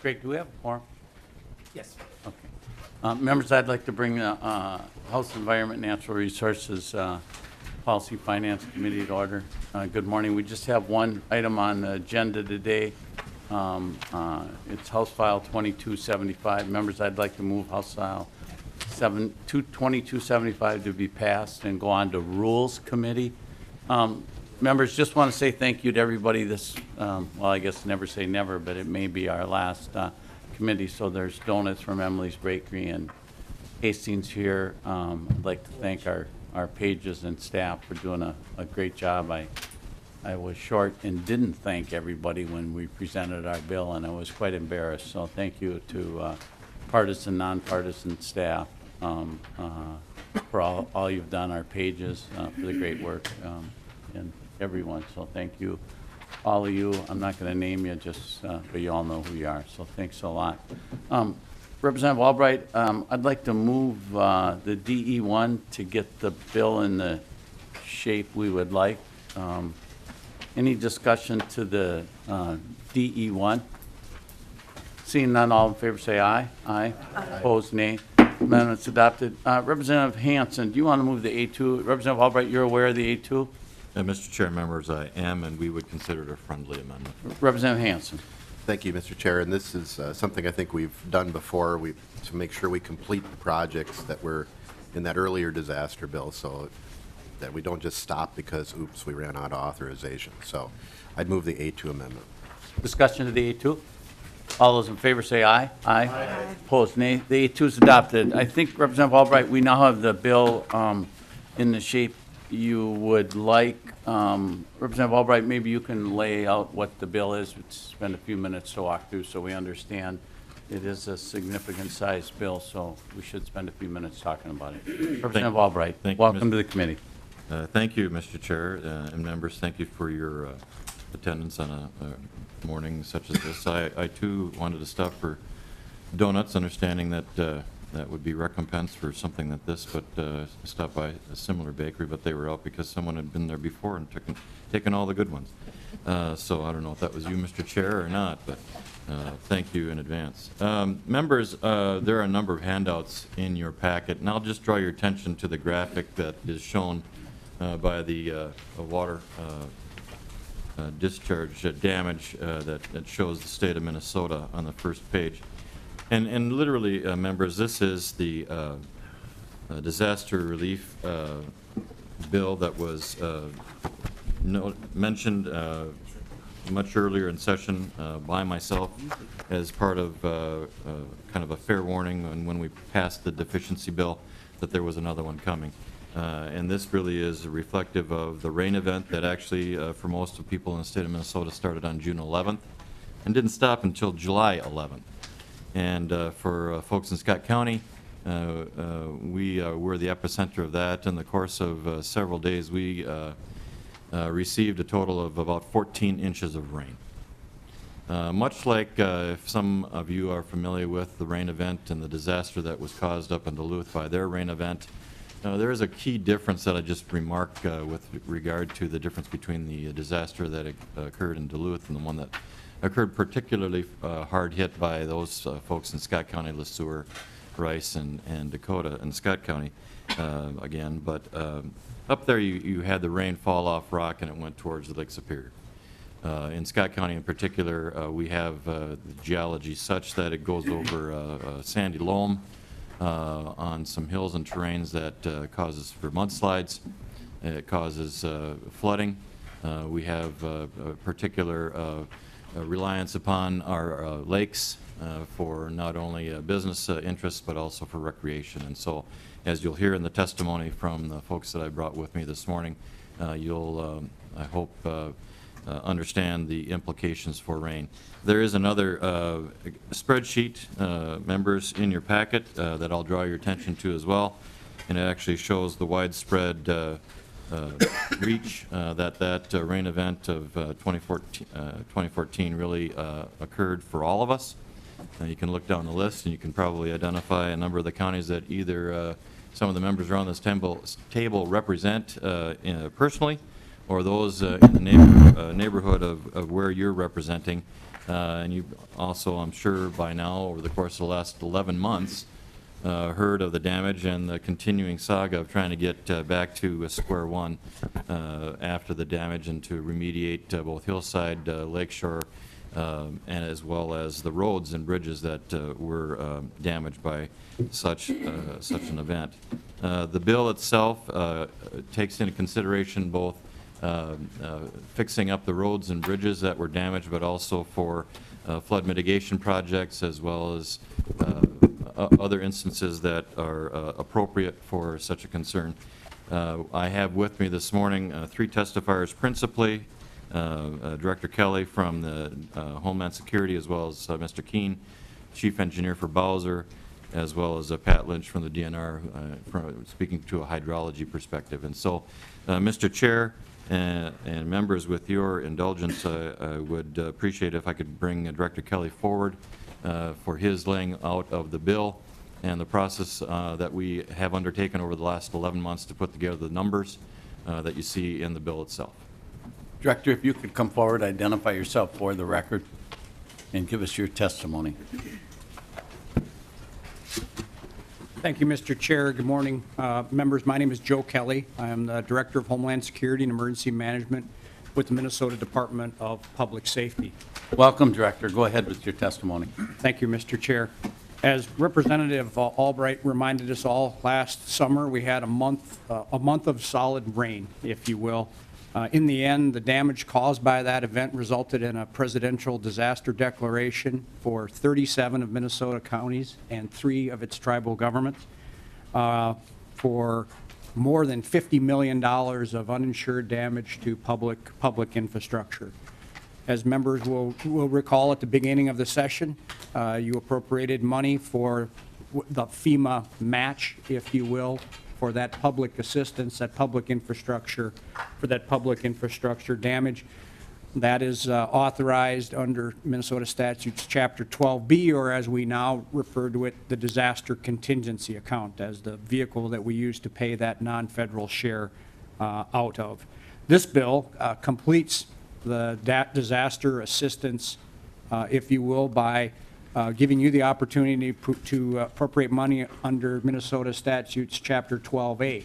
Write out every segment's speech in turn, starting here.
Great. Do we have a quorum? Yes. Okay. Members, I'd like to bring the House Environment Natural Resources Policy Finance Committee to order. Good morning. We just have one item on the agenda today. It's House File 2275. Members, I'd like to move House File 2275 to be passed and go on to Rules Committee. Members, just want to say thank you to everybody this, well, I guess never say never, but it may be our last committee. So there's donuts from Emily's Bakery and Hastings here. I'd like to thank our pages and staff for doing a great job. I was short and didn't thank everybody when we presented our bill, and I was quite embarrassed. So thank you to partisan, nonpartisan staff for all you've done, our pages, for the great work, and everyone. So thank you, all of you. I'm not going to name you, just but you all know who you are. So thanks a lot. Representative Albright, I'd like to move the DE1 to get the bill in the shape we would like. Any discussion to the DE1? Seeing none, all in favor say aye. Aye. Opposed, nay. Amendment's adopted. Representative Hansen, do you want to move the A2? Representative Albright, you're aware of the A2? Mr. Chair, members, I am, and we would consider it a friendly amendment. Representative Hansen. Thank you, Mr. Chair. And this is something I think we've done before to make sure we complete the projects that were in that earlier disaster bill, so that we don't just stop because, oops, we ran out of authorization. So I'd move the A2 amendment. Discussion of the A2? All those in favor say aye. Aye. Aye. Opposed, nay. The A2 is adopted. I think, Representative Albright, we now have the bill in the shape you would like. Representative Albright, maybe you can lay out what the bill is. We'd spend a few minutes to walk through so we understand. It is a significant sized bill, so we should spend a few minutes talking about it. Representative Albright, welcome to the committee. Thank you, Mr. Chair, and members. Thank you for your attendance on a morning such as this. I too wanted to stop for donuts, understanding that that would be recompense for something like this, but stopped by a similar bakery, but they were out because someone had been there before and taken all the good ones. So I don't know if that was you, Mr. Chair, or not, but thank you in advance. Members, there are a number of handouts in your packet, and I'll just draw your attention to the graphic that is shown by the water discharge damage that shows the state of Minnesota on the first page. And literally, members, this is the disaster relief bill that was mentioned much earlier in session by myself as part of kind of a fair warning when we passed the deficiency bill that there was another one coming. And this really is reflective of the rain event that actually, for most of people in the state of Minnesota, started on June 11th and didn't stop until July 11th. And for folks in Scott County, we were the epicenter of that. In the course of several days, we received a total of about 14 inches of rain. Much like if some of you are familiar with the rain event and the disaster that was caused up in Duluth by their rain event, there is a key difference that I just remarked with regard to the difference between the disaster that occurred in Duluth and the one that occurred particularly hard hit by those folks in Scott County, LeSueur, Rice, and Dakota, and Scott County again. But up there you had the rain fall off rock and it went towards the Lake Superior. In Scott County in particular, we have the geology such that it goes over a sandy loam on some hills and terrains that causes for mudslides. It causes flooding. We have a particular reliance upon our lakes for not only business interests but also for recreation. And so, as you'll hear in the testimony from the folks that I brought with me this morning, you'll, I hope, understand the implications for rain. There is another spreadsheet, members, in your packet that I'll draw your attention to as well, and it actually shows the widespread reach that rain event of 2014 really occurred for all of us. You can look down the list and you can probably identify a number of the counties that either some of the members around this table represent personally, or those in the neighborhood of where you're representing. And you also, I'm sure by now, over the course of the last 11 months, heard of the damage and the continuing saga of trying to get back to square one after the damage and to remediate both hillside, lakeshore, and as well as the roads and bridges that were damaged by such an event. The bill itself takes into consideration both fixing up the roads and bridges that were damaged, but also for flood mitigation projects as well as other instances that are appropriate for such a concern. I have with me this morning 3 testifiers principally, Director Kelly from the Homeland Security, as well as Mr. Keene, Chief Engineer for Bowser, as well as Pat Lynch from the DNR, speaking to a hydrology perspective. And so, Mr. Chair and members, with your indulgence, I would appreciate if I could bring Director Kelly forward for his laying out of the bill and the process that we have undertaken over the last 11 months to put together the numbers that you see in the bill itself. Director, if you could come forward, identify yourself for the record, and give us your testimony. Thank you, Mr. Chair. Good morning, members. My name is Joe Kelly. I am the Director of Homeland Security and Emergency Management with the Minnesota Department of Public Safety. Welcome, Director. Go ahead with your testimony. Thank you, Mr. Chair. As Representative Albright reminded us all, last summer we had a month of solid rain, if you will. In the end, the damage caused by that event resulted in a presidential disaster declaration for 37 of Minnesota counties and 3 of its tribal governments for more than $50 million of uninsured damage to public infrastructure. As members will recall, at the beginning of the session, you appropriated money for the FEMA match, if you will, for that public assistance, that public infrastructure, for that public infrastructure damage. That is authorized under Minnesota Statutes Chapter 12B, or as we now refer to it, the disaster contingency account, as the vehicle that we use to pay that non-federal share out of. This bill completes that disaster assistance, if you will, by giving you the opportunity to appropriate money under Minnesota Statutes Chapter 12A,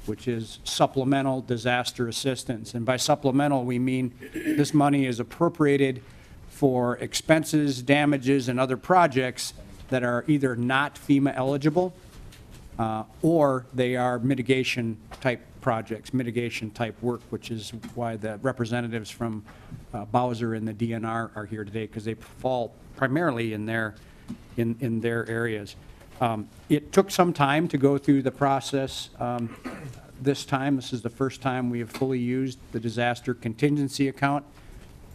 which is supplemental disaster assistance. And by supplemental, we mean this money is appropriated for expenses, damages, and other projects that are either not FEMA eligible or they are mitigation type projects, mitigation type work, which is why the representatives from Bowser and the DNR are here today, because they fall primarily in their areas. It took some time to go through the process. This is the first time we have fully used the disaster contingency account.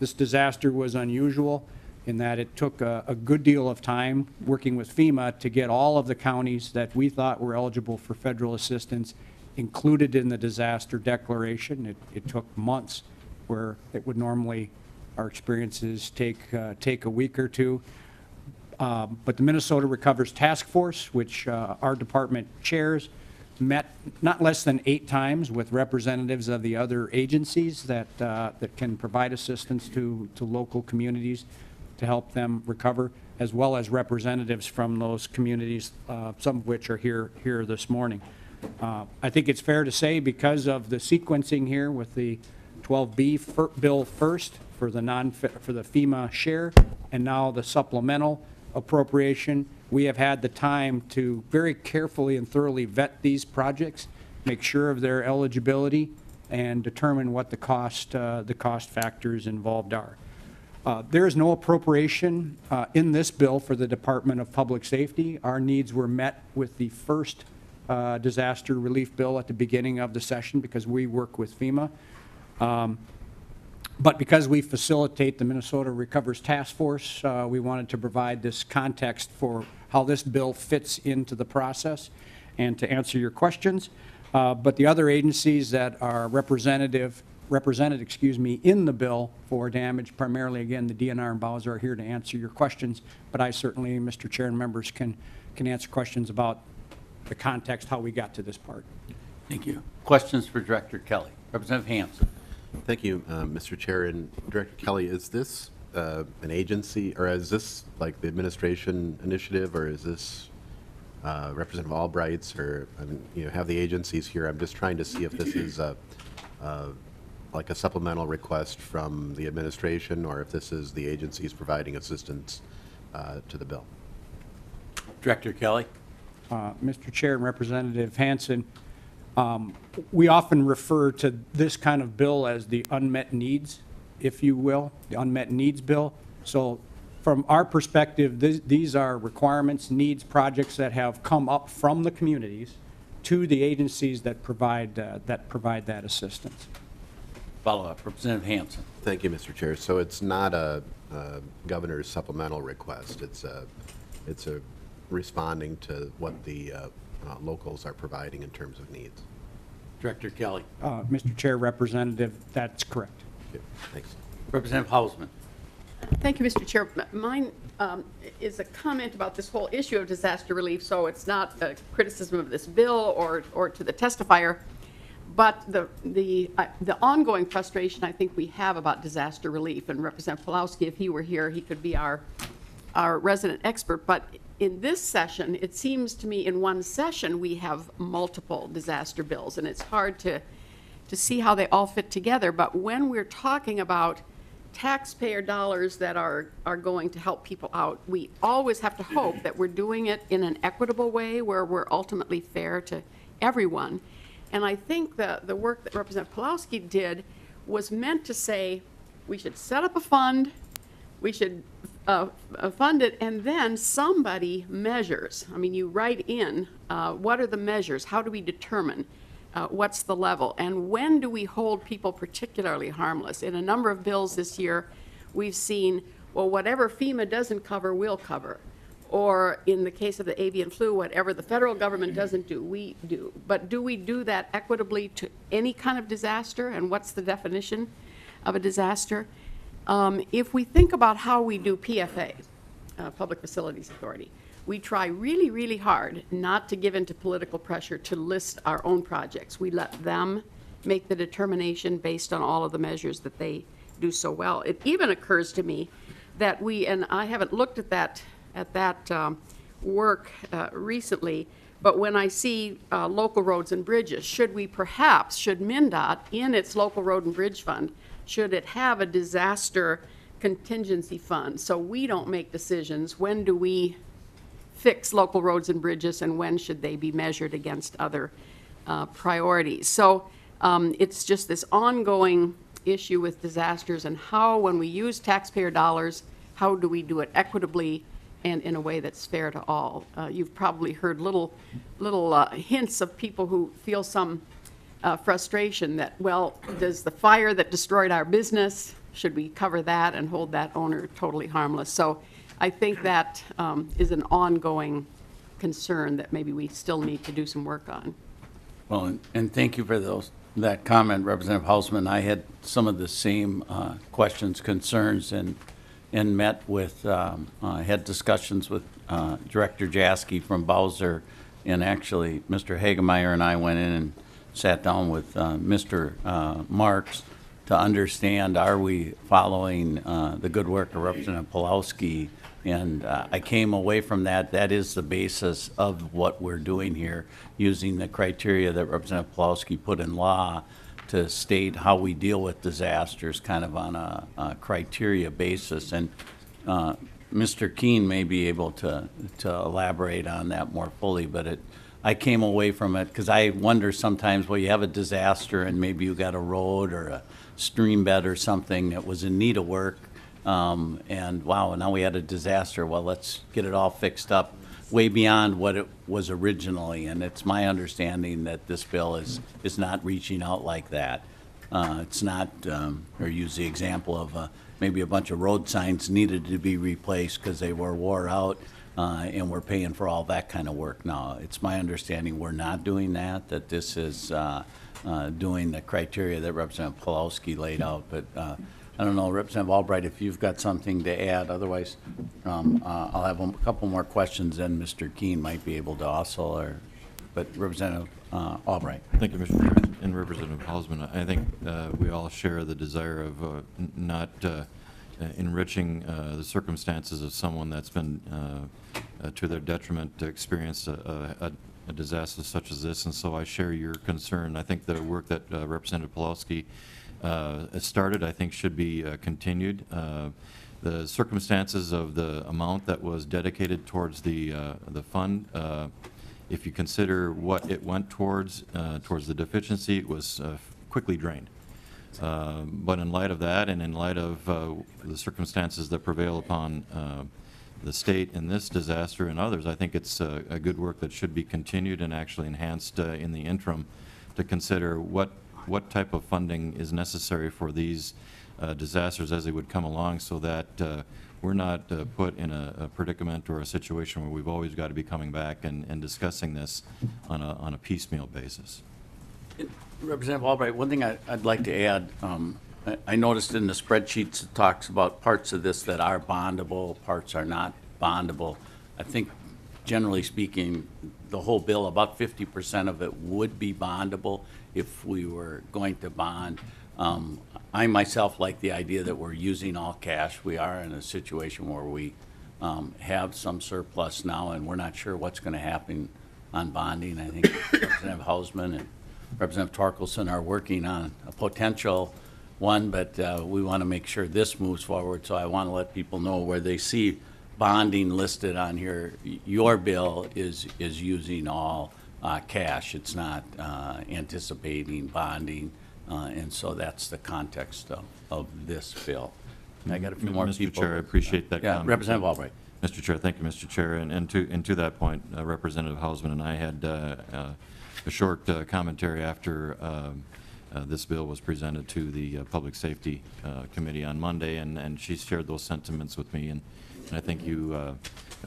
This disaster was unusual in that it took a good deal of time working with FEMA to get all of the counties that we thought were eligible for federal assistance included in the disaster declaration. It took months, where it would normally, our experiences take a week or two. But the Minnesota Recovers Task Force, which our department chairs, met not less than 8 times with representatives of the other agencies that can provide assistance to local communities to help them recover, as well as representatives from those communities, some of which are here this morning. I think it's fair to say, because of the sequencing here with the 12B bill first for the FEMA share, and now the supplemental appropriation, we have had the time to very carefully and thoroughly vet these projects, make sure of their eligibility, and determine what the cost factors involved are. There is no appropriation in this bill for the Department of Public Safety. Our needs were met with the first disaster relief bill at the beginning of the session, because we work with FEMA. But because we facilitate the Minnesota Recovers Task Force, we wanted to provide this context for how this bill fits into the process and to answer your questions. But the other agencies that are represented in the bill for damage, primarily, again, the DNR and Bowser, are here to answer your questions. But I certainly, Mr. Chair and members, can answer questions about the context, how we got to this part. Thank you. Questions for Director Kelly? Representative Hanson. Thank you, Mr. Chair. And Director Kelly, is this an agency, or is this like the administration initiative, or is this Representative Albright's, or, I mean, you know, have the agencies here? I'm just trying to see if this is like a supplemental request from the administration, or if this is the agencies providing assistance to the bill. Director Kelly? Mr. Chair and Representative Hansen, we often refer to this kind of bill as the unmet needs, if you will, the unmet needs bill. So from our perspective, these are requirements, needs, projects that have come up from the communities to the agencies that provide that assistance. Follow-up, Representative Hansen. Thank you, Mr. Chair. So it's not a governor's supplemental request. It's a responding to what the locals are providing in terms of needs. Director Kelly? Mr. Chair, Representative, that's correct. Okay, thanks. Representative Hausman? Thank you, Mr. Chair. Mine is a comment about this whole issue of disaster relief, so it's not a criticism of this bill or to the testifier, but the ongoing frustration I think we have about disaster relief, and Representative Pawlowski, if he were here, he could be our resident expert. But in this session, it seems to me in one session we have multiple disaster bills, and it's hard to see how they all fit together. But when we're talking about taxpayer dollars that are going to help people out, we always have to hope that we're doing it in an equitable way where we're ultimately fair to everyone. And I think the work that Representative Pawlowski did was meant to say we should set up a fund, we should fund it, and then somebody measures. I mean, you write in what are the measures, how do we determine what's the level, and when do we hold people particularly harmless? In a number of bills this year, we've seen, well, whatever FEMA doesn't cover, we'll cover. Or in the case of the avian flu, whatever the federal government doesn't do, we do. But do we do that equitably to any kind of disaster? And what's the definition of a disaster? If we think about how we do PFA, Public Facilities Authority, we try really, really hard not to give into political pressure to list our own projects. We let them make the determination based on all of the measures that they do so well. It even occurs to me that and I haven't looked at that work recently, but when I see local roads and bridges, should MnDOT, in its local road and bridge fund, should it have a disaster contingency fund so we don't make decisions when do we fix local roads and bridges and when should they be measured against other priorities. So it's just this ongoing issue with disasters and how, when we use taxpayer dollars, how do we do it equitably and in a way that's fair to all. You've probably heard little hints of people who feel some frustration that, well, does the fire that destroyed our business, should we cover that and hold that owner totally harmless? So I think that is an ongoing concern that maybe we still need to do some work on. Well, and thank you for that comment, Representative Hausman. I had some of the same questions, concerns, and met with, had discussions with Director Jaski from Bowser, and actually Mr. Hagemeyer and I went in and sat down with Mr. Marks to understand, are we following the good work of Representative Pawlowski? And I came away from that. That is the basis of what we're doing here, using the criteria that Representative Pawlowski put in law to state how we deal with disasters kind of on a criteria basis. And Mr. Keene may be able to elaborate on that more fully, but I came away from it because I wonder sometimes, well, you have a disaster and maybe you got a road or a stream bed or something that was in need of work, and wow, now we had a disaster. Well, let's get it all fixed up way beyond what it was originally, and it's my understanding that this bill is not reaching out like that. It's not, or use the example of maybe a bunch of road signs needed to be replaced because they were wore out, and we're paying for all that kind of work now. It's my understanding we're not doing that this is doing the criteria that Representative Pawlowski laid out, but I don't know, Representative Albright, if you've got something to add. Otherwise, I'll have a couple more questions, and Mr. Keene might be able to also, but Representative Albright. Thank you, Mr. Chairman. And Representative Hausman, I think we all share the desire of not enriching the circumstances of someone that's been, to their detriment, to experience a disaster such as this, and so I share your concern. I think the work that Representative Pawlowski has started, I think, should be continued. The circumstances of the amount that was dedicated towards the fund, if you consider what it went towards the deficiency, it was quickly drained. But in light of that, and in light of the circumstances that prevail upon the state in this disaster and others, I think it's a good work that should be continued and actually enhanced in the interim to consider what type of funding is necessary for these disasters as they would come along, so that we're not put in a predicament or a situation where we've always got to be coming back and discussing this on a piecemeal basis. Representative Albright, one thing I'd like to add, I noticed in the spreadsheets it talks about parts of this that are bondable, parts are not bondable. I think generally speaking, the whole bill, about 50% of it would be bondable if we were going to bond. I myself like the idea that we're using all cash. We are in a situation where we have some surplus now, and we're not sure what's going to happen on bonding. I think Representative Hausman and Representative Torkelson are working on a potential one, but we want to make sure this moves forward. So I want to let people know where they see bonding listed on here. Your bill is using all cash. It's not anticipating bonding. And so that's the context of this bill. And I got a few more people. Mr. Chair, I appreciate that comment. Representative Albright. Mr. Chair, thank you, Mr. Chair. And to that point, Representative Hausman and I had a short commentary after this bill was presented to the Public Safety Committee on Monday, and she shared those sentiments with me. And I think you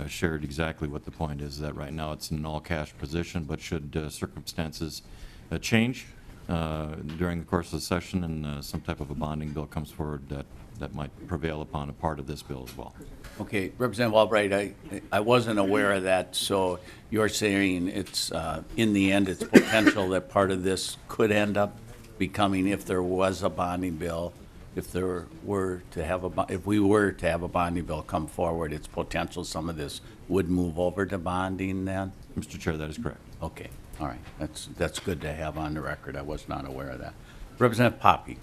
shared exactly what the point is, that right now it's an all-cash position, but should circumstances change during the course of the session and some type of a bonding bill comes forward, that might prevail upon a part of this bill as well. Okay, Representative Albright, I wasn't aware of that, so you're saying it's, in the end, it's potential that part of this could end up becoming, if there was a bonding bill, if we were to have a bonding bill come forward, it's potential some of this would move over to bonding then? Mr. Chair, that is correct. Okay, all right, that's good to have on the record. I was not aware of that. Representative Poppe.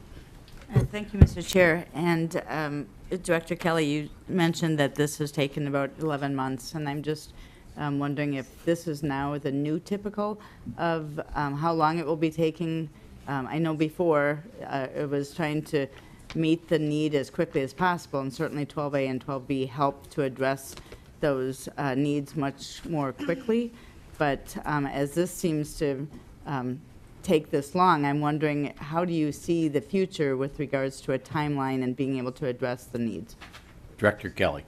Thank you, Mr. Chair. And Director Kelly, you mentioned that this has taken about 11 months, and I'm just wondering if this is now the new typical of how long it will be taking. I know before it was trying to meet the need as quickly as possible, and certainly 12A and 12B helped to address those needs much more quickly. But as this seems to take this long, I'm wondering, how do you see the future with regards to a timeline and being able to address the needs? Director Kelly.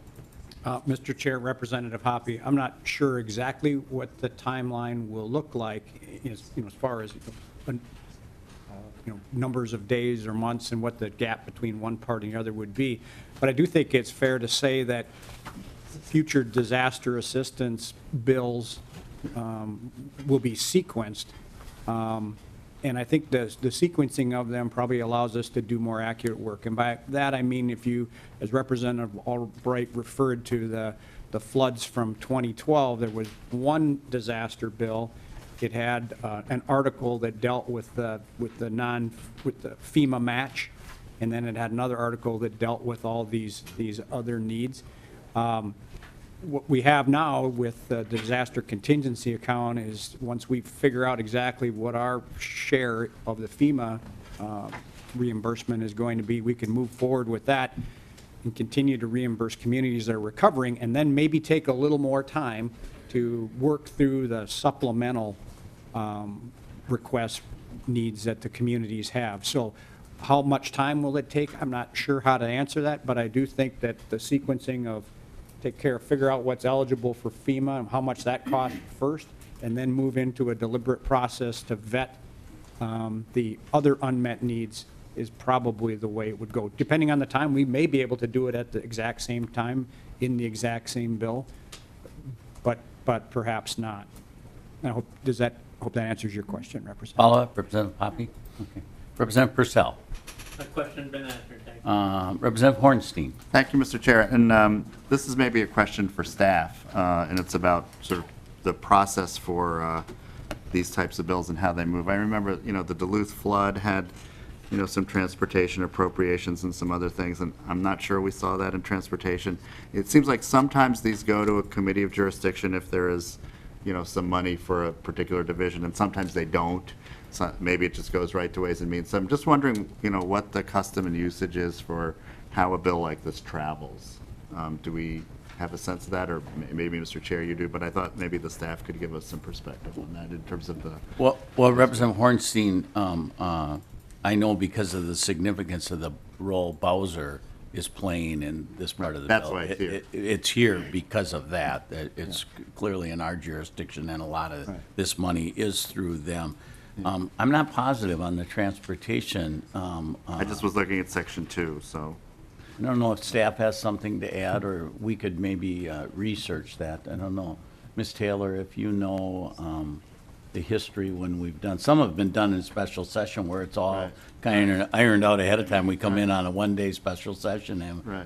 Mr. Chair, Representative Hoppe, I'm not sure exactly what the timeline will look like as far as numbers of days or months and what the gap between one part and the other would be. But I do think it's fair to say that future disaster assistance bills will be sequenced. And I think the sequencing of them probably allows us to do more accurate work. And by that I mean, if you, as Representative Albright referred to the floods from 2012, there was one disaster bill. It had an article that dealt with the FEMA match, and then it had another article that dealt with all these other needs. What we have now with the disaster contingency account is, once we figure out exactly what our share of the FEMA reimbursement is going to be, we can move forward with that and continue to reimburse communities that are recovering, and then maybe take a little more time to work through the supplemental request needs that the communities have. So how much time will it take? I'm not sure how to answer that, but I do think that the sequencing of figure out what's eligible for FEMA and how much that costs first, and then move into a deliberate process to vet the other unmet needs is probably the way it would go. Depending on the time, we may be able to do it at the exact same time in the exact same bill, but perhaps not. I hope that answers your question, Representative. Follow-up, Representative Poppe? Okay. Representative Purcell. A question been answered, thank you. Representative Hornstein. Thank you, Mr. Chair. And this is maybe a question for staff, and it's about sort of the process for these types of bills and how they move. I remember, the Duluth flood had, some transportation appropriations and some other things, and I'm not sure we saw that in transportation. It seems like sometimes these go to a committee of jurisdiction if there is, some money for a particular division, and sometimes they don't. So maybe it just goes right to Ways and Means. So I'm just wondering, what the custom and usage is for how a bill like this travels. Do we have a sense of that, or maybe, Mr. Chair, you do, but I thought maybe the staff could give us some perspective on that in terms of the... Well, Representative Hornstein, I know because of the significance of the role Bowser is playing in this part of the bill. That's why it's here. It's here because of that. It's clearly in our jurisdiction, and a lot of this money is through them. I'm not positive on the transportation. I just was looking at section 2, so... I don't know if staff has something to add, or we could maybe research that. I don't know. Ms. Taylor, if you know the history when we've done, some have been done in special session where it's all kind of ironed out ahead of time. We come in on a one-day special session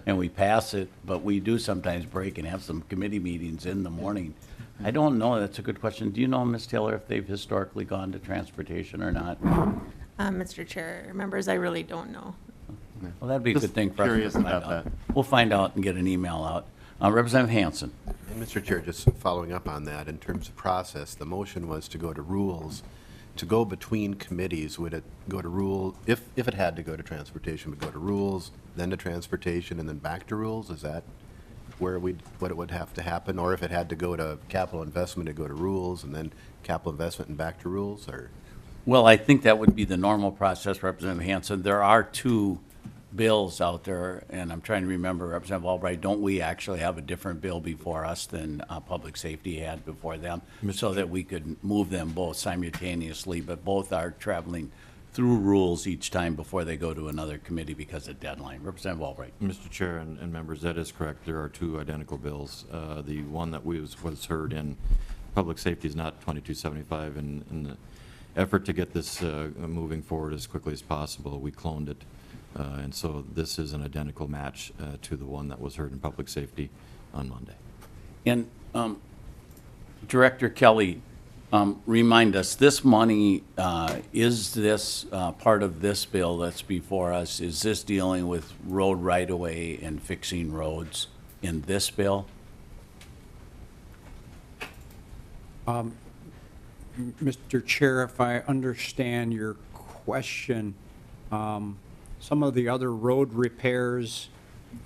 and we pass it, but we do sometimes break and have some committee meetings in the morning. I don't know. That's a good question. Do you know, Ms. Taylor, if they've historically gone to transportation or not? Mr. Chair, members, I really don't know. Well, that'd be a Just good thing for us curious to find about out. that. We'll find out and get an email out. Representative Hansen. And Mr. Chair, just following up on that, in terms of process, the motion was to go to rules. To go between committees, would it go to rule, if it had to go to transportation, would go to rules, then to transportation, and then back to rules? Is that where what it would have to happen? Or if it had to go to capital investment, it'd go to rules, and then capital investment and back to rules, or? Well, I think that would be the normal process, Representative Hansen. There are two bills out there, and I'm trying to remember, Representative Albright, don't we actually have a different bill before us than public safety had before them? So that we could move them both simultaneously, but both are traveling through rules each time before they go to another committee because of deadline. Representative Albright. Mr. Chair and members, that is correct. There are two identical bills. The one that was heard in public safety is not 2275. In the effort to get this moving forward as quickly as possible, we cloned it. And so this is an identical match to the one that was heard in public safety on Monday. And Director Kelly, remind us, this money, is this part of this bill that's before us, is this dealing with road right-of-way and fixing roads in this bill? Mr. Chair, if I understand your question, some of the other road repairs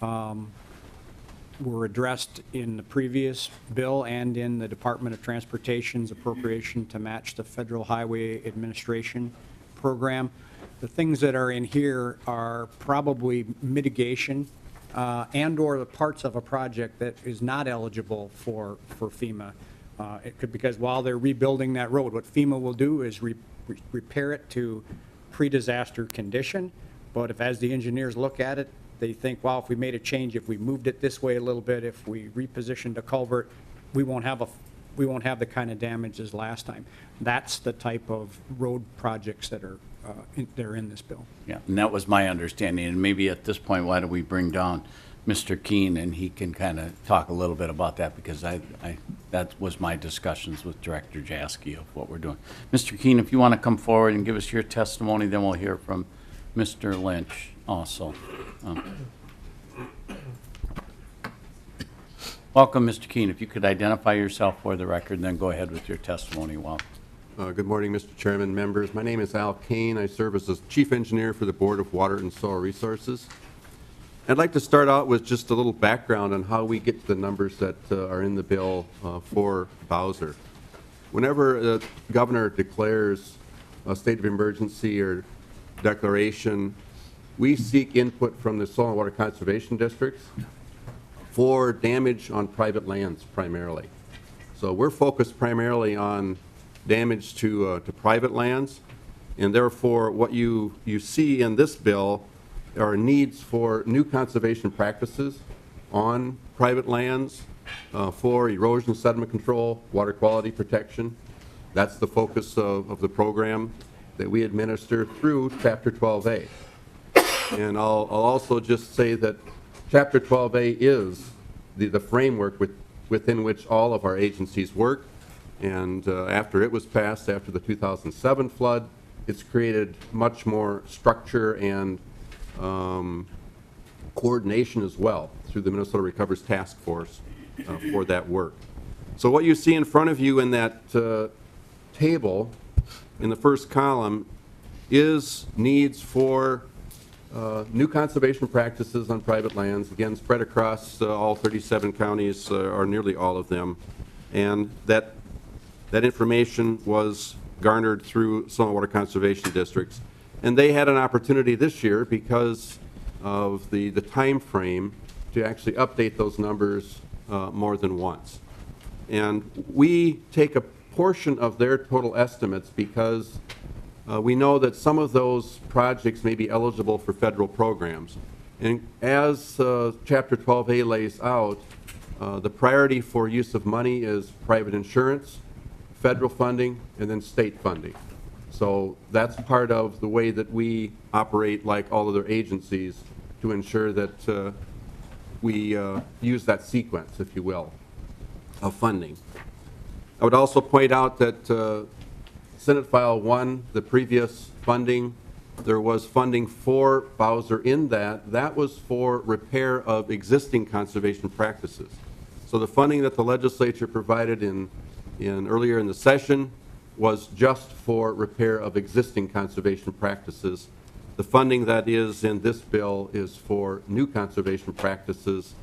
were addressed in the previous bill and in the Department of Transportation's appropriation to match the Federal Highway Administration program. The things that are in here are probably mitigation and/or the parts of a project that is not eligible for FEMA. It could, because while they're rebuilding that road, what FEMA will do is repair it to pre-disaster condition. But if, as the engineers look at it, they think, wow, if we made a change, if we moved it this way a little bit, if we repositioned a culvert, we won't have the kind of damage as last time. That's the type of road projects that are they're in this bill. Yeah, and that was my understanding. And maybe at this point, why don't we bring down Mr. Keene, and he can kind of talk a little bit about that, because that was my discussions with Director Jaski of what we're doing. Mr. Keene, if you want to come forward and give us your testimony, then we'll hear from Mr. Lynch also. Welcome, Mr. Keene. If you could identify yourself for the record, and then go ahead with your testimony. Good morning, Mr. Chairman, members. My name is Al Kane. I serve as the Chief Engineer for the Board of Water and Soil Resources. I'd like to start out with just a little background on how we get the numbers that are in the bill for Bowser. Whenever the governor declares a state of emergency or declaration, we seek input from the Soil and Water Conservation Districts for damage on private lands primarily. So we're focused primarily on damage to private lands, and therefore what you see in this bill are needs for new conservation practices on private lands for erosion sediment control, water quality protection. That's the focus of the program that we administer through Chapter 12A. And I'll also just say that Chapter 12A is the framework within which all of our agencies work. And after it was passed, after the 2007 flood, it's created much more structure and coordination as well through the Minnesota Recovers Task Force for that work. So what you see in front of you in that table in the first column is needs for new conservation practices on private lands, again, spread across all 37 counties, or nearly all of them. And that information was garnered through saltwater conservation districts. And they had an opportunity this year because of the time frame to actually update those numbers more than once. And we take a portion of their total estimates because we know that some of those projects may be eligible for federal programs. And as Chapter 12A lays out, the priority for use of money is private insurance, federal funding, and then state funding. So that's part of the way that we operate like all other agencies to ensure that we use that sequence, if you will, of funding. I would also point out that Senate File 1, the previous funding, there was funding for Bowser in that. That was for repair of existing conservation practices. So the funding that the legislature provided earlier in the session was just for repair of existing conservation practices. The funding that is in this bill is for new conservation practices,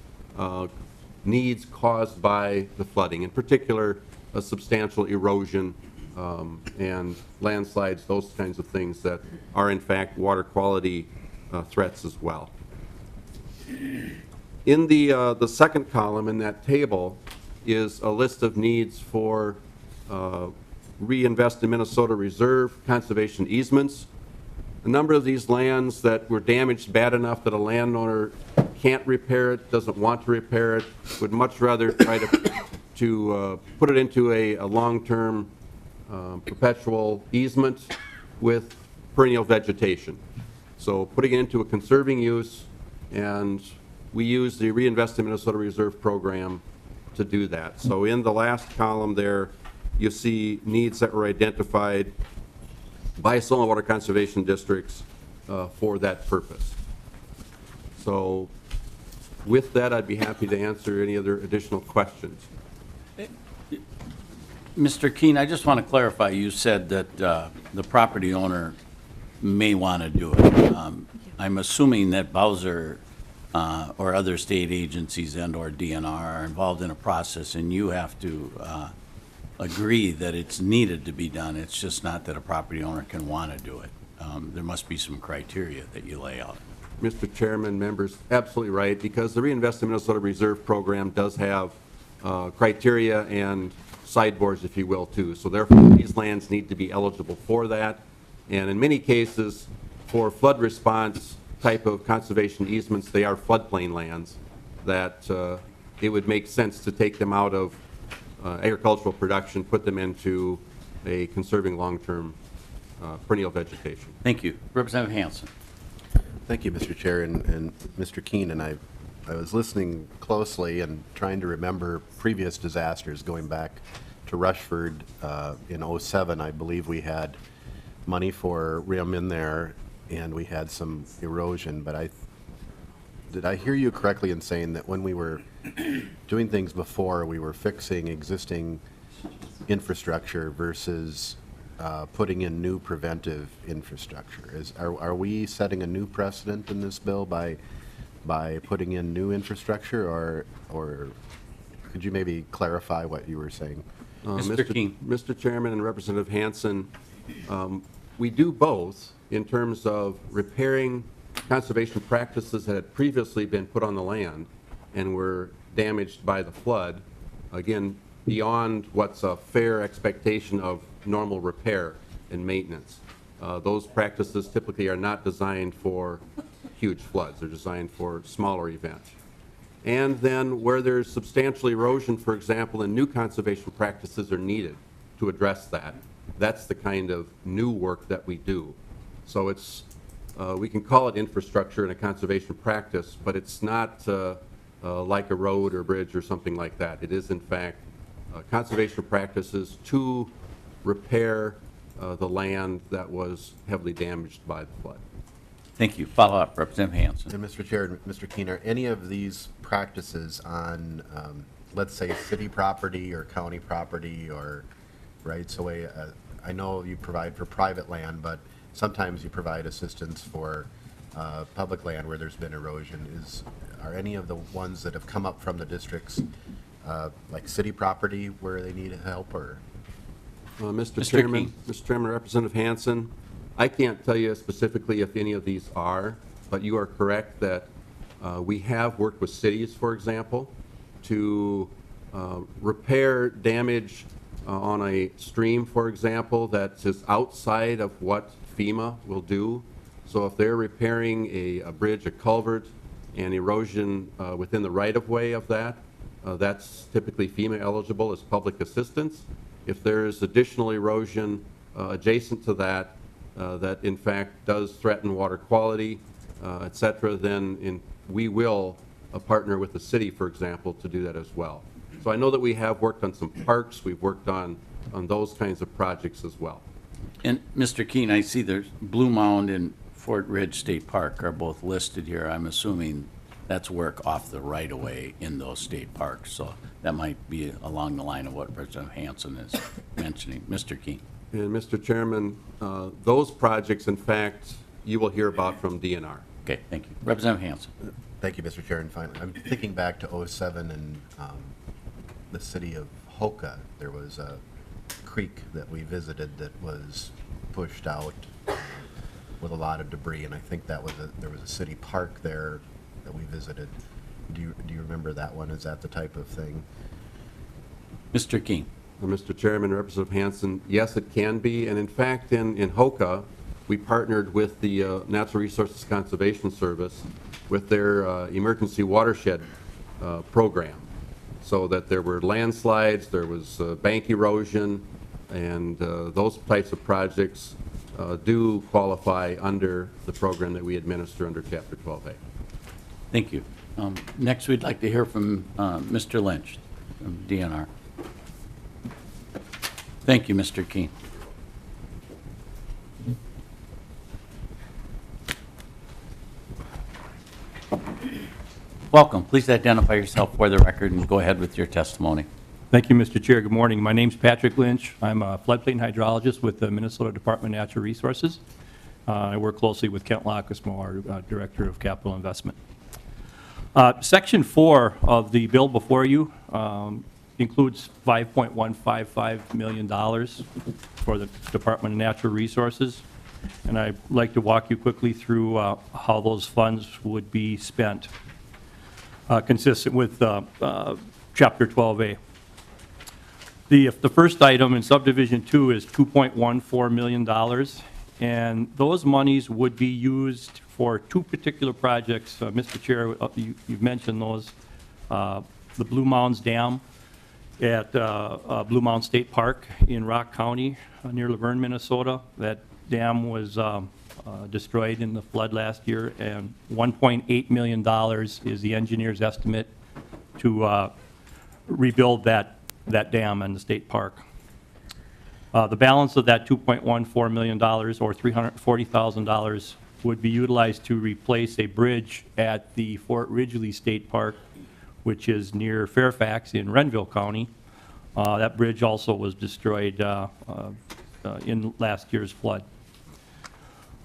needs caused by the flooding, in particular a substantial erosion and landslides, those kinds of things that are in fact water quality threats as well. In the second column in that table is a list of needs for reinvest in Minnesota Reserve conservation easements. A number of these lands that were damaged bad enough that a landowner can't repair it, doesn't want to repair it, would much rather try to put it into a long-term perpetual easement with perennial vegetation. So putting it into a conserving use, and we use the Reinvest in Minnesota Reserve program to do that. So in the last column there, you see needs that were identified by saltwater conservation districts for that purpose. So with that, I'd be happy to answer any other additional questions. Mr. Keene, I just want to clarify, you said that the property owner may want to do it. I'm assuming that Bowser or other state agencies and/or DNR are involved in a process, and you have to agree that it's needed to be done. It's just not that a property owner can want to do it. There must be some criteria that you lay out. Mr. Chairman, members, absolutely right, because the Reinvest in Minnesota Reserve program does have criteria and sideboards, if you will, too. So therefore, these lands need to be eligible for that. And in many cases, for flood response type of conservation easements, they are floodplain lands that it would make sense to take them out of agricultural production, put them into a conserving long-term perennial vegetation. Thank you. Representative Hansen. Thank you, Mr. Chair, and Mr. Keene. And I was listening closely and trying to remember previous disasters going back to Rushford in '07. I believe we had money for RIM in there, and we had some erosion. But did I hear you correctly in saying that when we were doing things before, we were fixing existing infrastructure versus putting in new preventive infrastructure? Are we setting a new precedent in this bill by putting in new infrastructure, or could you maybe clarify what you were saying? Mr. Keene. Mr. Chairman and Representative Hansen, we do both in terms of repairing conservation practices that had previously been put on the land and were damaged by the flood, again, beyond what's a fair expectation of normal repair and maintenance. Those practices typically are not designed for huge floods. They're designed for smaller events. And then where there's substantial erosion, for example, and new conservation practices are needed to address that, that's the kind of new work that we do. So it's we can call it infrastructure and a conservation practice, but it's not like a road or bridge or something like that. It is, in fact, conservation practices to repair the land that was heavily damaged by the flood. Thank you. Follow up, Representative Hanson. And Mr. Chair, and Mr. Keen, are any of these practices on, let's say, city property or county property or rights away? I know you provide for private land, but sometimes you provide assistance for public land where there's been erosion. Are any of the ones that have come up from the districts like city property where they need help, or? Mr. Mr. Chairman, King. Mr. Chairman, Representative Hanson, I can't tell you specifically if any of these are, but you are correct that we have worked with cities, for example, to repair damage on a stream, for example, that is outside of what FEMA will do. So if they're repairing a bridge, a culvert, and erosion within the right-of-way of that, that's typically FEMA eligible as public assistance. If there's additional erosion adjacent to that, that in fact does threaten water quality, et cetera, then we will partner with the city, for example, to do that as well. So I know that we have worked on some parks, we've worked on those kinds of projects as well. And Mr. Keen, I see there's Blue Mound and Fort Ridge State Park are both listed here. I'm assuming that's work off the right-of-way in those state parks. So that might be along the line of what Representative Hanson is mentioning. Mr. Keen. And Mr. Chairman, those projects, in fact, you will hear about from DNR. Okay, thank you. Representative Hanson. Thank you, Mr. Chair. And finally, I'm thinking back to '07 and the city of Hoka. There was a creek that we visited that was pushed out with a lot of debris, and I think that was there was a city park there that we visited. Do you remember that one? Is that the type of thing? Mr. Keen. Mr. Chairman, Representative Hanson, yes, it can be. And in fact, in Hoka, we partnered with the Natural Resources Conservation Service with their emergency watershed program, so that there were landslides, there was bank erosion, and those types of projects do qualify under the program that we administer under Chapter 12A. Thank you. Next, we'd like to hear from Mr. Lynch from DNR. Thank you, Mr. Keen. Welcome. Please identify yourself for the record and go ahead with your testimony. Thank you, Mr. Chair. Good morning. My name's Patrick Lynch. I'm a floodplain hydrologist with the Minnesota Department of Natural Resources. I work closely with Kent Lockismo, our Director of Capital Investment. Section 4 of the bill before you includes $5.155 million for the Department of Natural Resources. And I'd like to walk you quickly through how those funds would be spent, consistent with Chapter 12A. The first item in Subdivision 2 is $2.14 million, and those monies would be used for two particular projects. Mr. Chair, you've mentioned those. The Blue Mounds Dam at Blue Mound State Park in Rock County near Laverne, Minnesota. That dam was destroyed in the flood last year, and $1.8 million is the engineer's estimate to rebuild that dam in the state park. The balance of that $2.14 million, or $340,000, would be utilized to replace a bridge at the Fort Ridgely State Park, which is near Fairfax in Renville County. That bridge also was destroyed in last year's flood.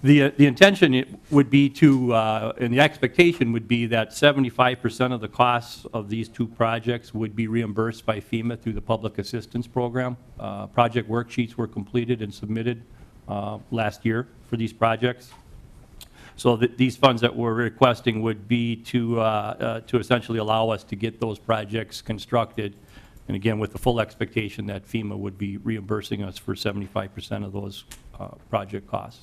The intention would be to, and the expectation would be that 75% of the costs of these two projects would be reimbursed by FEMA through the Public Assistance Program. Project worksheets were completed and submitted last year for these projects. So these funds that we're requesting would be to essentially allow us to get those projects constructed, and again, with the full expectation that FEMA would be reimbursing us for 75% of those project costs.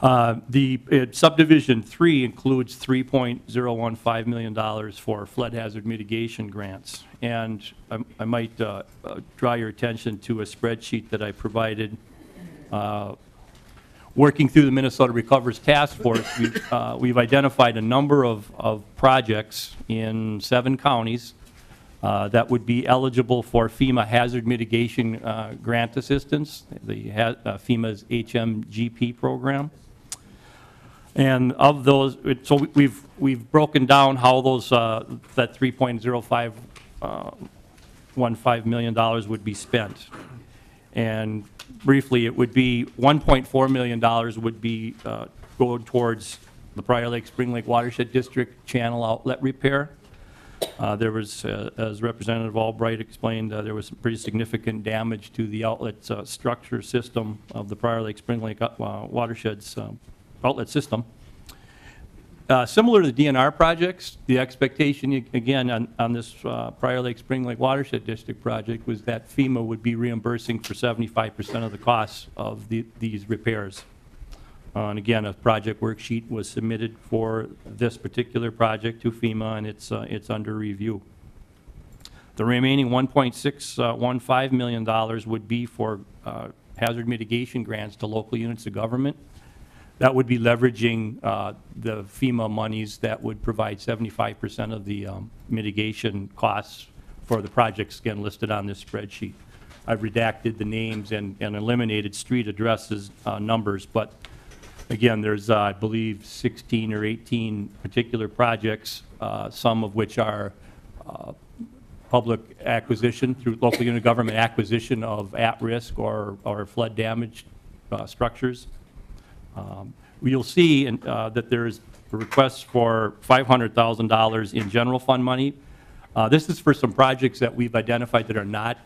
Subdivision 3 includes $3.015 million for flood hazard mitigation grants. And I might draw your attention to a spreadsheet that I provided Working through the Minnesota Recovers Task Force, we've identified a number of projects in 7 counties that would be eligible for FEMA hazard mitigation grant assistance, FEMA's HMGP program. And of those, so we've broken down how those that $3.0515 million would be spent. And briefly, it would be $1.4 million would be going towards the Prior Lake Spring Lake Watershed District channel outlet repair. There was, as Representative Albright explained, there was some pretty significant damage to the outlet structure system of the Prior Lake Spring Lake Watershed's outlet system. Similar to the DNR projects, the expectation, again, on this Prior Lake Spring Lake Watershed District project was that FEMA would be reimbursing for 75% of the costs of these repairs. And again, a project worksheet was submitted for this particular project to FEMA, and it's under review. The remaining $1.615 million would be for hazard mitigation grants to local units of government. That would be leveraging the FEMA monies that would provide 75% of the mitigation costs for the projects, again, listed on this spreadsheet. I've redacted the names and eliminated street addresses numbers, but again, there's, I believe, 16 or 18 particular projects, some of which are public acquisition through local unit government acquisition of at-risk or flood-damaged structures. You'll see that there's a request for $500,000 in general fund money. This is for some projects that we've identified that are not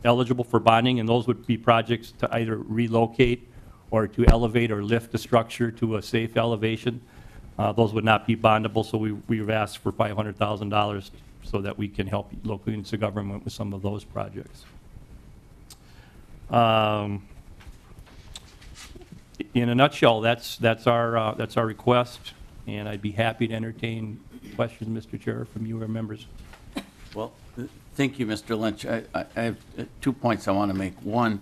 eligible for bonding, and those would be projects to either relocate or to elevate or lift the structure to a safe elevation. Those would not be bondable, so we've asked for $500,000 so that we can help local units of government with some of those projects. In a nutshell, that's our request, and I'd be happy to entertain questions, Mr. Chair, from you or members. Well, thank you, Mr. Lynch. I have 2 points I want to make. One,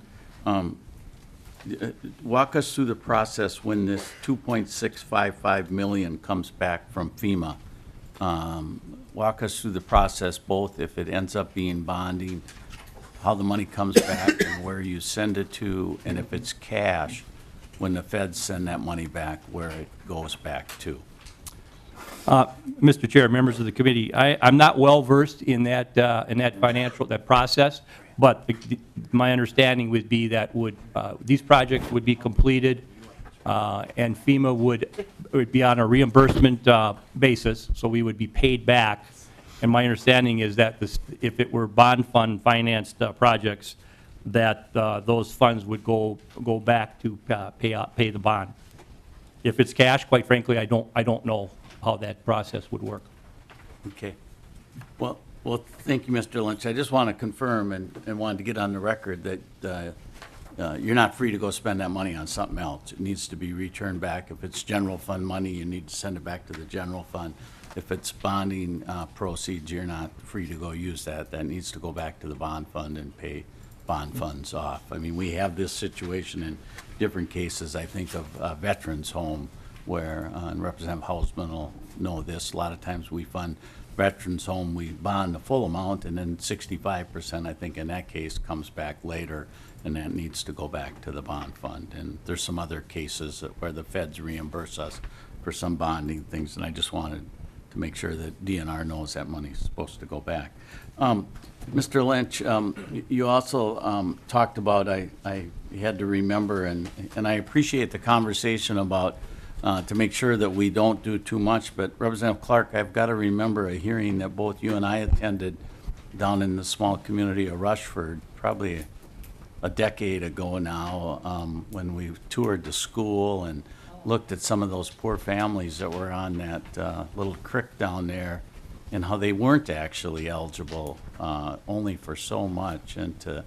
walk us through the process when this $2.655 million comes back from FEMA. Walk us through the process, both if it ends up being bonding, how the money comes back and where you send it to, and if it's cash, when the feds send that money back, where it goes back to. Mr. Chair, members of the committee, I'm not well versed in that that process, but my understanding would be that these projects would be completed and FEMA would be on a reimbursement basis, so we would be paid back. And my understanding is that if it were bond fund financed projects, that those funds would go back to pay the bond. If it's cash, quite frankly, I don't know how that process would work. Okay. Well, thank you, Mr. Lynch. I just want to confirm and wanted to get on the record that you're not free to go spend that money on something else. It needs to be returned back. If it's general fund money, you need to send it back to the general fund. If it's bonding proceeds, you're not free to go use that. That needs to go back to the bond fund and pay bond funds off. I mean, we have this situation in different cases. I think of Veterans Home where, and Representative Hausman will know this, a lot of times we fund Veterans Home, we bond the full amount, and then 65%, I think in that case, comes back later, and that needs to go back to the bond fund. And there's some other cases where the feds reimburse us for some bonding things, and I just wanted to make sure that DNR knows that money's supposed to go back. Mr. Lynch, you also talked about, I had to remember, and I appreciate the conversation about to make sure that we don't do too much, but Representative Clark, I've got to remember a hearing that both you and I attended down in the small community of Rushford, probably a decade ago now, when we toured the school and looked at some of those poor families that were on that little creek down there and how they weren't actually eligible only for so much. And to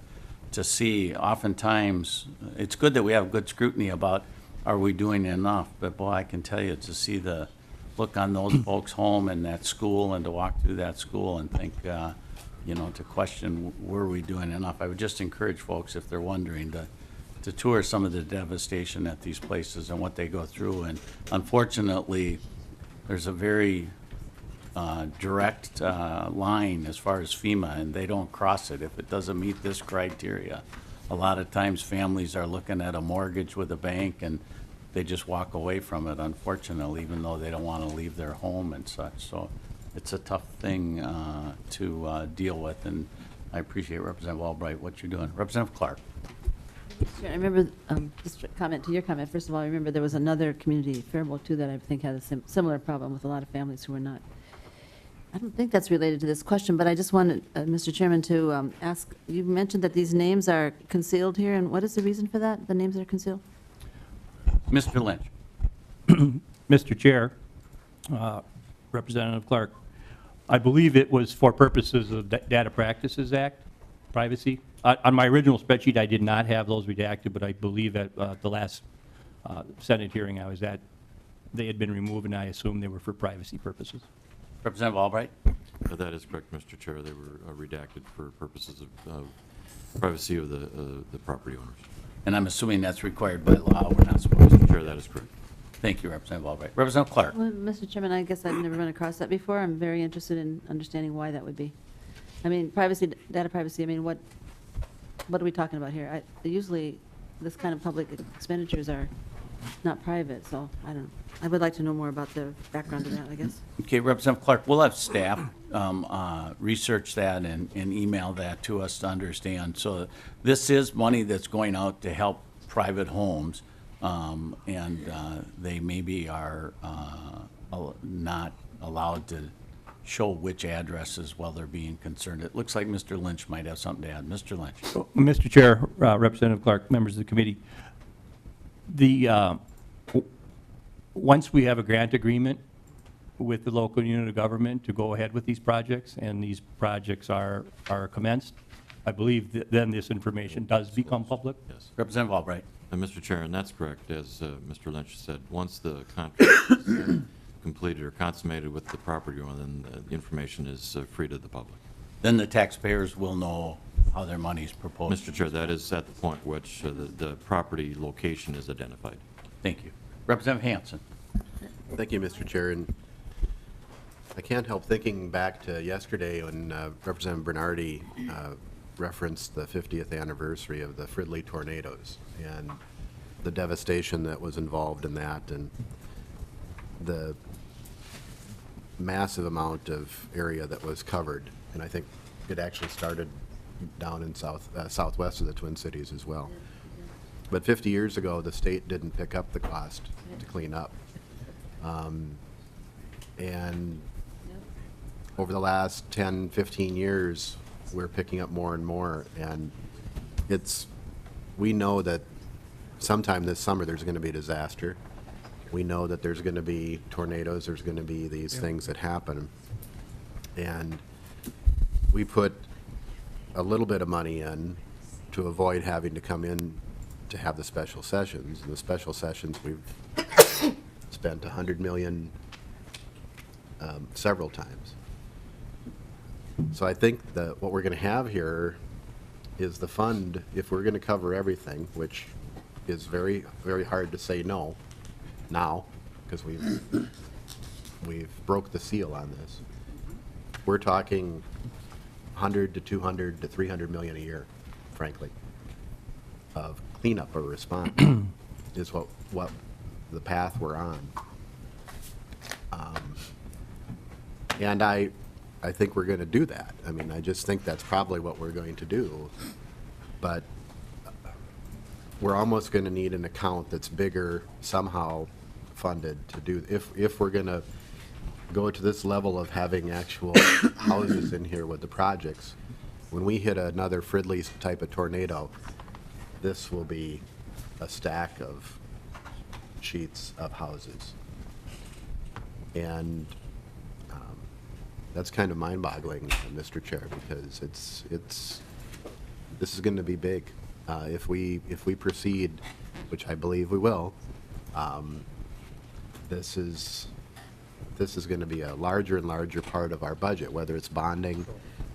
see, oftentimes, it's good that we have good scrutiny about are we doing enough, but boy, I can tell you, to see the look on those folks' home and that school and to walk through that school and think, you know, to question, were we doing enough? I would just encourage folks, if they're wondering, to to tour some of the devastation at these places and what they go through. And unfortunately, there's a very direct line as far as FEMA, and they don't cross it if it doesn't meet this criteria. A lot of times, families are looking at a mortgage with a bank, and they just walk away from it, unfortunately, even though they don't want to leave their home and such. So it's a tough thing to deal with, and I appreciate Representative Albright, what you're doing. Representative Clark. Sure, I remember, just a comment to your comment, first of all, I remember there was another community, Faribault too, that I think had a similar problem with a lot of families who were not. I don't think that's related to this question, but I just wanted, Mr. Chairman, to ask, you mentioned that these names are concealed here, and what is the reason for that, the names are concealed? Mr. Lynch. Mr. Chair, Representative Clark, I believe it was for purposes of Data Practices Act, privacy. On my original spreadsheet, I did not have those redacted, but I believe at the last Senate hearing I was at, they had been removed, and I assume they were for privacy purposes. Representative Albright. That is correct, Mr. Chair. They were redacted for purposes of privacy of the property owners. And I'm assuming that's required by law. We're not supposed to. Mr. Chair, that is correct. Thank you, Representative Albright. Representative Clark. Well, Mr. Chairman, I guess I've never run across that before. I'm very interested in understanding why that would be. I mean, privacy, data privacy, I mean, what are we talking about here? Usually, this kind of public expenditures are not private, so I don't know. I would like to know more about the background of that, I guess. Okay, Representative Clark, we'll have staff research that and email that to us to understand. So this is money that's going out to help private homes, and they maybe are not allowed to show which addresses while they're being concerned. It looks like Mr. Lynch might have something to add. Mr. Lynch. Mr. Chair, Representative Clark, members of the committee, once we have a grant agreement with the local unit of government to go ahead with these projects, and these projects are commenced, I believe that then this information does become public. Yes. Representative Albright. And Mr. Chair, and that's correct, as Mr. Lynch said, once the contract is completed or consummated with the property owner, then the information is free to the public. Then the taxpayers will know how their money is proposed. Mr. Chair, that is at the point which the property location is identified. Thank you. Representative Hansen. Thank you, Mr. Chair. And I can't help thinking back to yesterday when Representative Bernardi referenced the 50th anniversary of the Fridley tornadoes and the devastation that was involved in that, and the massive amount of area that was covered. And I think it actually started down in southwest of the Twin Cities as well. But 50 years ago, the state didn't pick up the cost to clean up. And over the last 10, 15 years, we're picking up more and more. And we know that sometime this summer there's going to be a disaster. We know that there's going to be tornadoes, there's going to be these things that happen. And we put a little bit of money in to avoid having to come in to have the special sessions. And the special sessions, we've spent $100 million several times. So I think that what we're going to have here is the fund, if we're going to cover everything, which is very, very hard to say no now, because we've broke the seal on this. We're talking 100 to 200 to 300 million a year, frankly, of cleanup or response is what the path we're on. And I think we're going to do that. I mean, I just think that's probably what we're going to do. But we're almost going to need an account that's bigger, somehow funded to do, if we're going to go to this level of having actual houses in here with the projects. When we hit another Fridley type of tornado, this will be a stack of sheets of houses. And that's kind of mind-boggling, Mr. Chair, because this is going to be big. If we proceed, which I believe we will, this is going to be a larger and larger part of our budget, whether it's bonding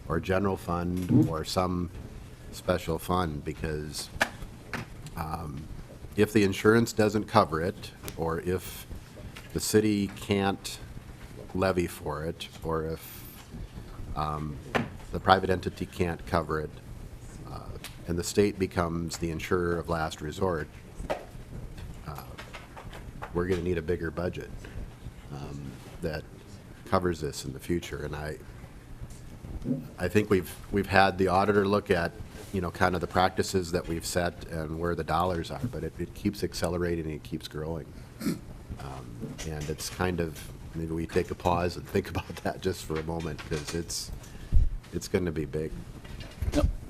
or general fund or some special fund, because If the insurance doesn't cover it, or if the city can't levy for it, or if the private entity can't cover it, and the state becomes the insurer of last resort, we're going to need a bigger budget that covers this in the future. And I think we've had the auditor look at, kind of the practices that we've set and where the dollars are, but it keeps accelerating and it keeps growing. And it's kind of, maybe we take a pause and think about that just for a moment, because it's going to be big.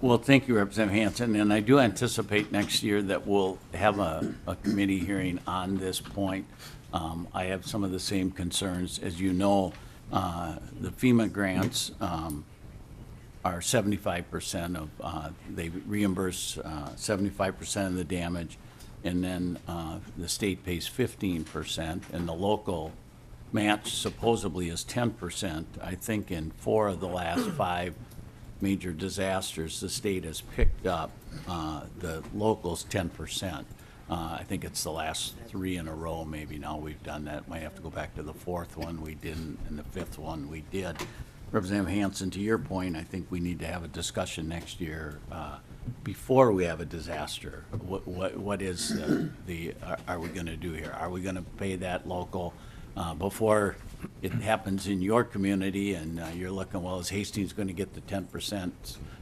Well, thank you, Representative Hanson, and I do anticipate next year that we'll have a committee hearing on this point. I have some of the same concerns. As you know, the FEMA grants are 75% of, they reimburse 75% of the damage, and then the state pays 15%, and the local match supposedly is 10%. I think in 4 of the last 5 major disasters, the state has picked up the locals 10%. I think it's the last 3 in a row, maybe now we've done that. Might have to go back to the 4th one we didn't, and the 5th one we did. Representative Hanson, to your point, I think we need to have a discussion next year before we have a disaster. What is are we going to do here? Are we going to pay that local before it happens in your community and you're looking, well, is Hastings going to get the 10%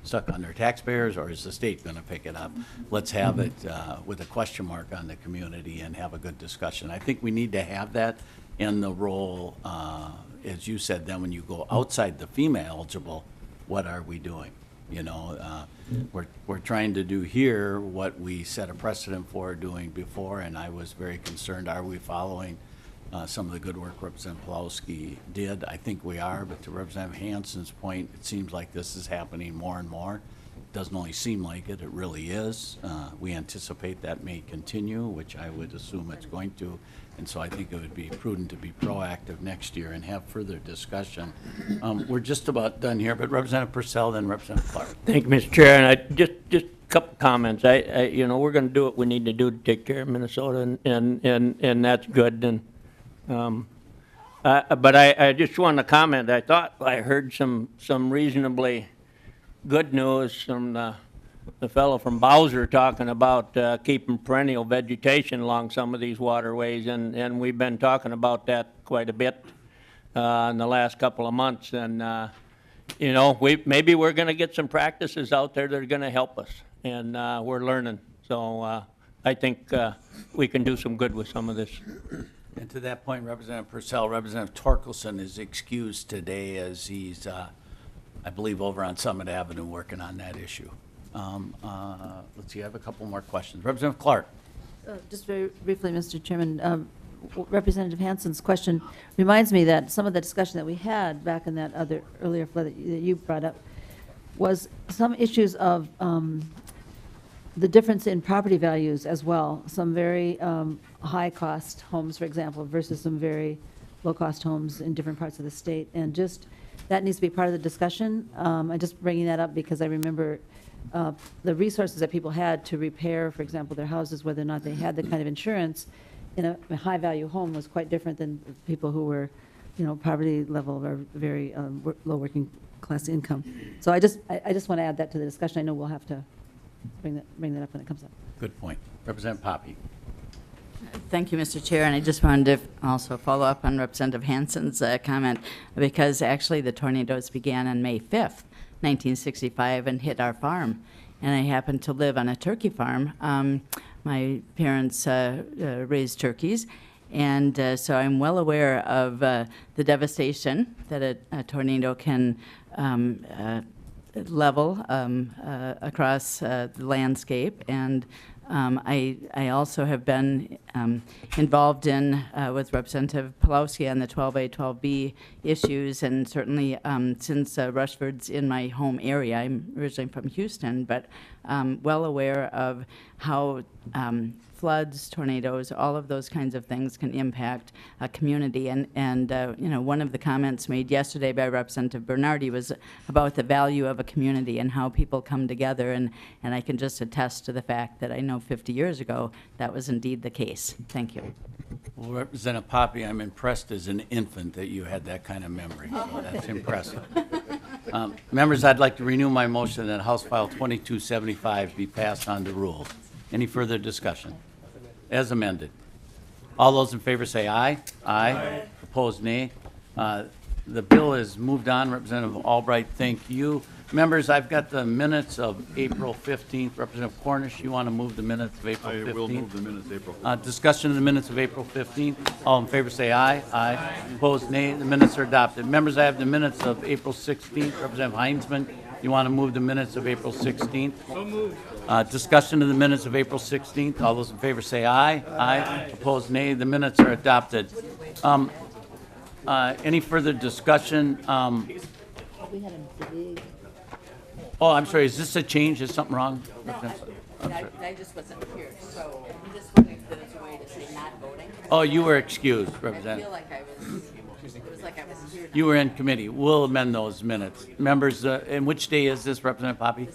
stuck on their taxpayers, or is the state going to pick it up? Let's have it with a question mark on the community and have a good discussion. I think we need to have that in the role, as you said, then when you go outside the FEMA eligible, what are we doing? We're trying to do here what we set a precedent for doing before, and I was very concerned, are we following some of the good work Representative Pawlowski did? I think we are, but to Representative Hanson's point, it seems like this is happening more and more. It doesn't only seem like it, it really is. We anticipate that may continue, which I would assume it's going to, and so I think it would be prudent to be proactive next year and have further discussion. We're just about done here, but Representative Purcell, then Representative Clark. Thank you, Mr. Chair, and I just a couple comments. We're going to do what we need to do to take care of Minnesota, and that's good. And but I just want to comment. I thought I heard some reasonably good news from the fellow from Bowser talking about keeping perennial vegetation along some of these waterways, and we've been talking about that quite a bit in the last couple of months. And maybe we're going to get some practices out there that are going to help us, and we're learning. So I think we can do some good with some of this. And to that point, Representative Purcell, Representative Torkelson is excused today as he's, I believe, over on Summit Avenue working on that issue. Let's see, I have a couple more questions. Representative Clark. Just very briefly, Mr. Chairman, Representative Hanson's question reminds me that some of the discussion that we had back in that other earlier flood that you brought up was some issues of the difference in property values as well. Some very high-cost homes, for example, versus some very low-cost homes in different parts of the state. And just that needs to be part of the discussion. I'm just bringing that up because I remember the resources that people had to repair, for example, their houses, whether or not they had the kind of insurance in a high-value home was quite different than people who were, poverty level or very low working class income. So I just want to add that to the discussion. I know we'll have to bring that up when it comes up. Good point. Representative Poppe. Thank you, Mr. Chair, and I just wanted to also follow up on Representative Hanson's comment, because actually the tornadoes began on May 5th, 1965, and hit our farm. And I happen to live on a turkey farm. My parents raised turkeys, and so I'm well aware of the devastation that a tornado can level across the landscape. And I also have been involved in, with Representative Pawlowski on the 12A, 12B issues, and certainly since Rushford's in my home area. I'm originally from Houston, but well aware of how floods, tornadoes, all of those kinds of things can impact a community. And you know, one of the comments made yesterday by Representative Bernardi was about the value of a community and how people come together. And I can just attest to the fact that I know 50 years ago, that was indeed the case. Thank you. Well, Representative Poppy, I'm impressed as an infant that you had that kind of memory. So that's impressive. Members, I'd like to renew my motion that House File 2275 be passed on to rules. Any further discussion? As amended. All those in favor say aye. Aye. Opposed, nay. The bill is moved on. Representative Albright, thank you. Members, I've got the minutes of April 15th. Representative Cornish, you want to move the minutes of April 15th? I will move the minutes, April. Discussion of the minutes of April 15th. All in favor say aye. Aye. Opposed, nay. The minutes are adopted. Members, I have the minutes of April 16th. Representative Heinzman, you want to move the minutes of April 16th? So moved. Discussion of the minutes of April 16th. All those in favor say aye. Aye. Opposed, nay. The minutes are adopted. Any further discussion? Oh, I'm sorry, is this a change? Is something wrong? I just wasn't here, so I'm just wondering if there's a way to say not voting. Oh, you were excused, I feel Representative. like it was like I was here. You were in committee. We'll amend those minutes. Members, and which day is this, Representative Poppy?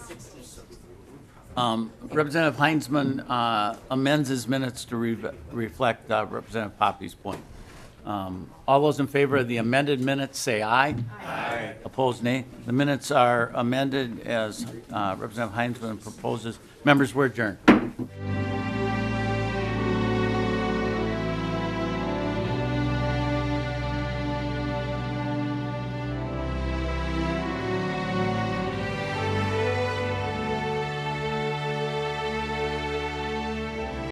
Representative Heinzman amends his minutes to reflect Representative Poppy's point. All those in favor of the amended minutes say aye. Aye. Opposed, nay. The minutes are amended as Representative Heinzman proposes. Members, we're adjourned.